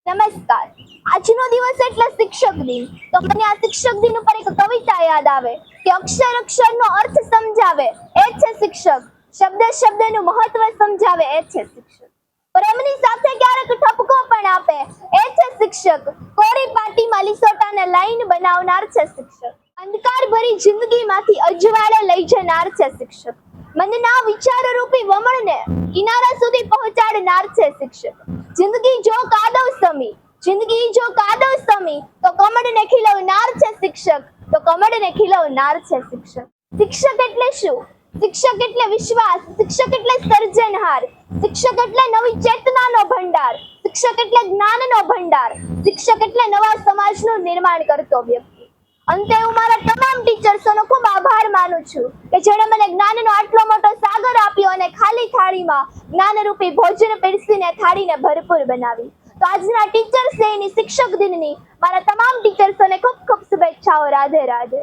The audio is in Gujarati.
નમસ્કાર. આજનો દિવસ એટલે શિક્ષક દિન. તો મને આ શિક્ષક દિન ઉપર એક કવિતા યાદ આવે કે અક્ષર અક્ષરનો અર્થ સમજાવે એ છે શિક્ષક, શબ્દ શબ્દનું મહત્વ સમજાવે એ છે શિક્ષક, પ્રેમની સાથે ક્યારેક ઠપકો પણ આપે એ છે શિક્ષક, કોરી પાટીમાં લીસોટાને લાઈન બનાવનાર છે શિક્ષક, અંધકાર ભરી જિંદગીમાંથી અજવાળે લઈ જનાર છે શિક્ષક, મનના વિચાર રૂપી વમળને કિનારા સુધી પહોંચાડનાર છે શિક્ષક, જિંદગી જો કાદવ સમી તો કમળને ખીલવનાર છે શિક્ષક, તો કમળને ખીલવનાર છે શિક્ષક. શિક્ષક એટલે શું? શિક્ષક એટલે વિશ્વાસ, શિક્ષક એટલે સર્જનહાર, શિક્ષક એટલે નવી ચેતનાનો ભંડાર, શિક્ષક એટલે જ્ઞાનનો ભંડાર, શિક્ષક એટલે નવા સમાજનું નિર્માણ કરતો વ્યક્તિ. અંતે હું મારા તમામ ટીચર્સોનો ખૂબ આભાર માનું છું કે જેણે મને જ્ઞાનનો આટલો મોટો સાગર આપ્યો અને ખાલી થાળીમાં જ્ઞાનરૂપી ભોજન પીરસીને થાળીને ભરપૂર બનાવી. તો આજના ટીચર્સ ડેની, શિક્ષક દિનની મારા તમામ ટીચર્સોને ખૂબ ખૂબ શુભેચ્છાઓ. રાધે રાધે.